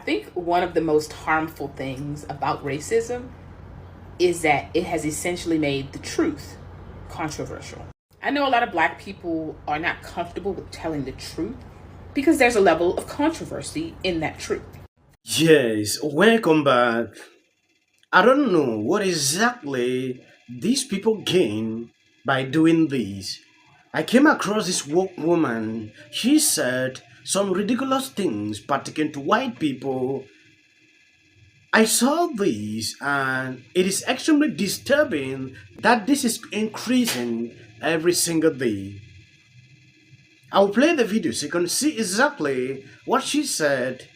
think one of the most harmful things about racism is that it has essentially made the truth controversial. I know a lot of Black people are not comfortable with telling the truth because there's a level of controversy in that truth. Yes, welcome back. I don't know what exactly these people gain by doing this. I came across this woke woman. She said some ridiculous things pertaining to white people. I saw this and it is extremely disturbing that this is increasing every single day. I'll play the video so you can see exactly what she said.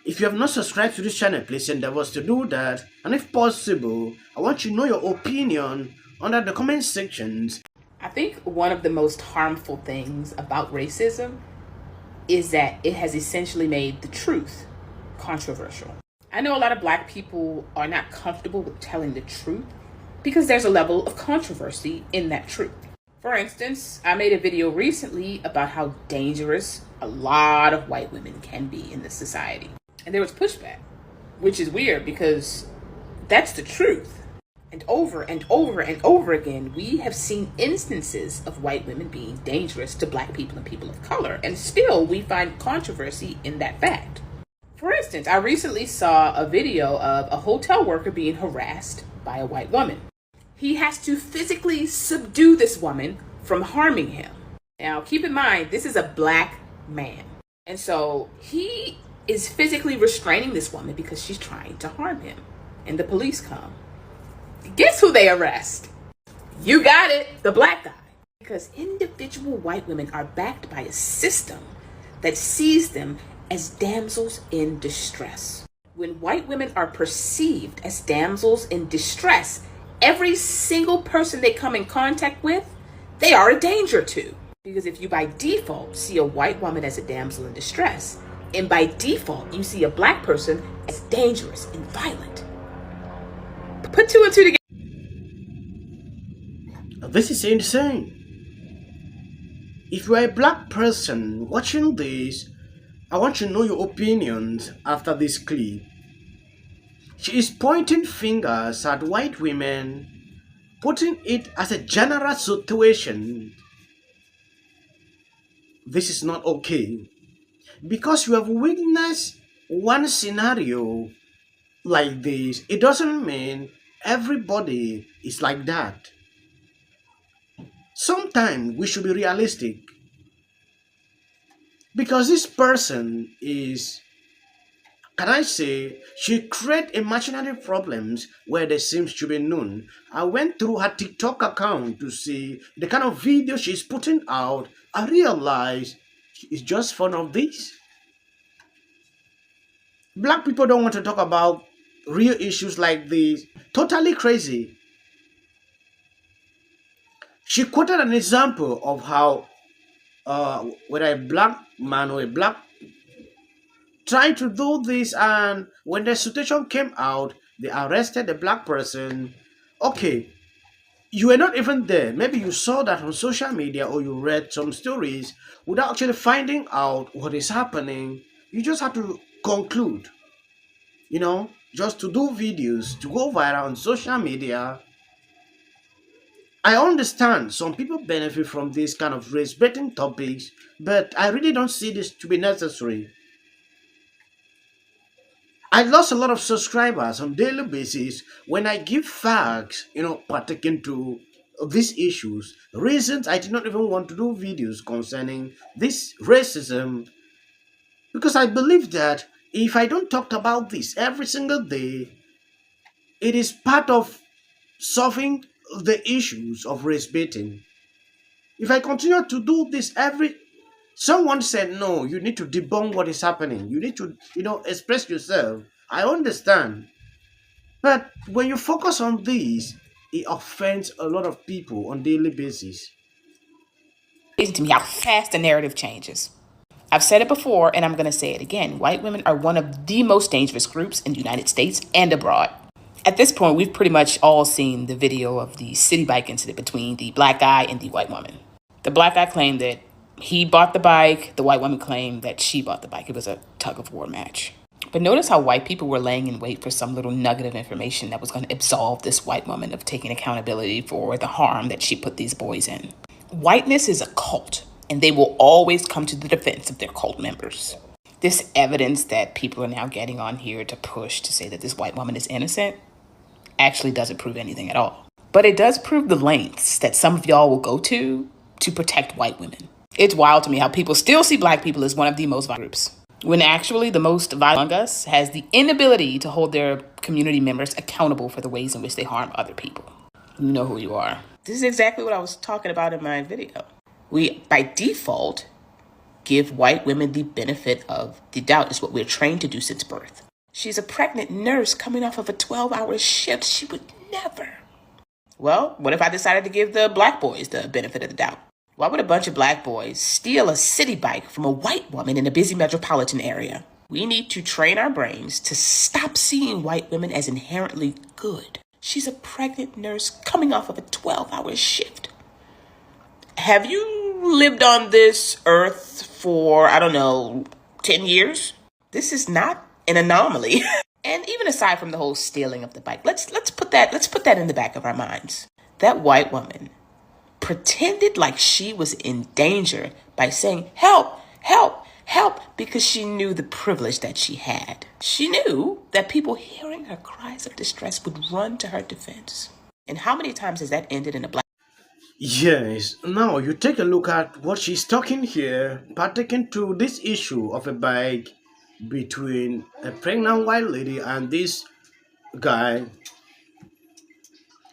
If you have not subscribed to this channel, please endeavor to do that. And if possible, I want you to know your opinion under the comment sections. I think one of the most harmful things about racism is that it has essentially made the truth controversial. I know a lot of Black people are not comfortable with telling the truth because there's a level of controversy in that truth. For instance, I made a video recently about how dangerous a lot of white women can be in this society. And there was pushback, which is weird because that's the truth. And over and over and over again, we have seen instances of white women being dangerous to Black people and people of color. And still, we find controversy in that fact. For instance, I recently saw a video of a hotel worker being harassed by a white woman. He has to physically subdue this woman from harming him. Now, keep in mind, this is a Black man. And so he is physically restraining this woman because she's trying to harm him. And the police come. Guess who they arrest? You got it, the Black guy. Because individual white women are backed by a system that sees them as damsels in distress. When white women are perceived as damsels in distress, every single person they come in contact with, they are a danger to. Because if you by default see a white woman as a damsel in distress, and by default you see a Black person as dangerous and violent, put two and two together. This is insane. If you are a Black person watching this, I want you to know your opinions after this clip. She is pointing fingers at white women, putting it as a general situation. This is not okay. Because you have witnessed one scenario like this, it doesn't mean everybody is like that. Sometimes we should be realistic. Because this person is, can I say, she create imaginary problems where there seems to be none. I went through her TikTok account to see the kind of video she's putting out. I realized it's just fun of this. Black people don't want to talk about real issues like this. Totally crazy. She quoted an example of how whether a Black man or a Black trying to do this, and when the situation came out, they arrested the Black person. Okay, you were not even there. Maybe you saw that on social media or you read some stories without actually finding out what is happening. You just have to conclude, just to do videos to go viral on social media. I understand some people benefit from this kind of race-baiting topics, but I really don't see this to be necessary. I lost a lot of subscribers on a daily basis when I give facts, pertaining to these issues, reasons I did not even want to do videos concerning this racism, because I believe that if I don't talk about this every single day, it is part of solving the issues of race baiting. If I continue to do this someone said, no, you need to debunk what is happening. You need to, express yourself. I understand. But when you focus on this, it offends a lot of people on a daily basis. Amazing to me how fast the narrative changes. I've said it before, and I'm going to say it again. White women are one of the most dangerous groups in the United States and abroad. At this point, we've pretty much all seen the video of the city bike incident between the Black guy and the white woman. The Black guy claimed that he bought the bike. The white woman claimed that she bought the bike. It was a tug of war match. But notice how white people were laying in wait for some little nugget of information that was going to absolve this white woman of taking accountability for the harm that she put these boys in. Whiteness is a cult, and they will always come to the defense of their cult members. This evidence that people are now getting on here to push to say that this white woman is innocent actually doesn't prove anything at all. But it does prove the lengths that some of y'all will go to protect white women. It's wild to me how people still see black people as one of the most violent groups, when actually the most violent among us has the inability to hold their community members accountable for the ways in which they harm other people. You know who you are. This is exactly what I was talking about in my video. We, by default, give white women the benefit of the doubt. Is what we're trained to do since birth. She's a pregnant nurse coming off of a 12-hour shift. She would never. Well, what if I decided to give the black boys the benefit of the doubt? Why would a bunch of black boys steal a city bike from a white woman in a busy metropolitan area? We need to train our brains to stop seeing white women as inherently good. She's a pregnant nurse coming off of a 12-hour shift. Have you lived on this earth for, 10 years? This is not an anomaly. And even aside from the whole stealing of the bike, let's put that in the back of our minds. That white woman pretended like she was in danger by saying, help, help, help, because she knew the privilege that she had. She knew that people hearing her cries of distress would run to her defense. And how many times has that ended in a black? Yes, now you take a look at what she's talking here, pertaining to this issue of a bike between a pregnant white lady and this guy.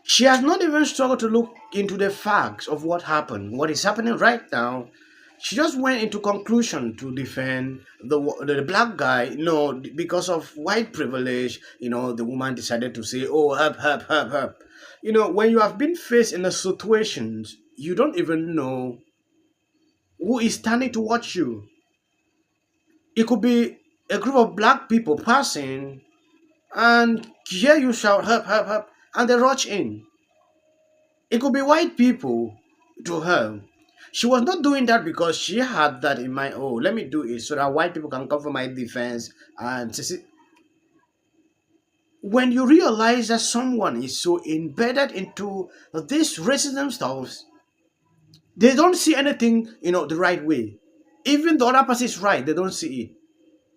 She has not even struggled to look into the facts of what happened, what is happening right now. She just went into conclusion to defend the black guy. Because of white privilege, the woman decided to say, "Oh, help, help, help, help." When you have been faced in a situation, you don't even know who is standing to watch you. It could be a group of black people passing, and hear you shout, "Help, help, help," and they rush in. It could be white people to her. She was not doing that because she had that in mind. Oh, let me do it so that white people can come for my defense. And when you realize that someone is so embedded into this racism stuff, they don't see anything, the right way. Even the other person is right, they don't see it.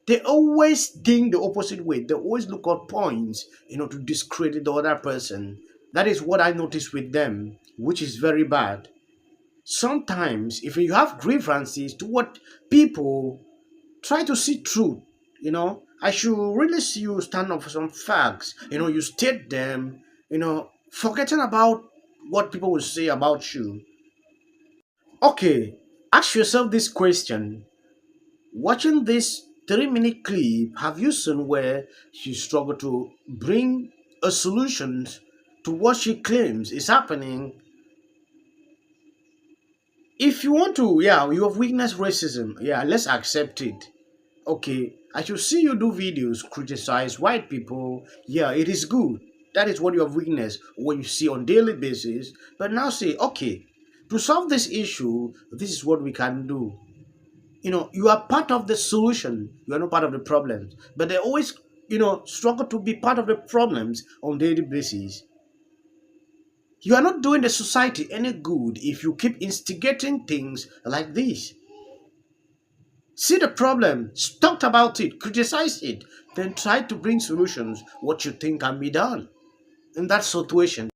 They always think the opposite way. They always look at points, to discredit the other person. That is what I noticed with them, which is very bad. Sometimes, if you have grievances toward people, try to see truth. I should really see you stand up for some facts. You state them. Forgetting about what people will say about you. Okay, ask yourself this question. Watching this 3-minute clip, have you seen where she struggled to bring a solution to what she claims is happening? If you want to, you have witnessed racism. Let's accept it. Okay, I should see you do videos, criticize white people. It is good. That is what you have witnessed, what you see on daily basis. But now say, okay, to solve this issue, this is what we can do. You are part of the solution. You are not part of the problems. But they always, struggle to be part of the problems on daily basis. You are not doing the society any good if you keep instigating things like this. See the problem, talk about it, criticize it, then try to bring solutions, what you think can be done in that situation.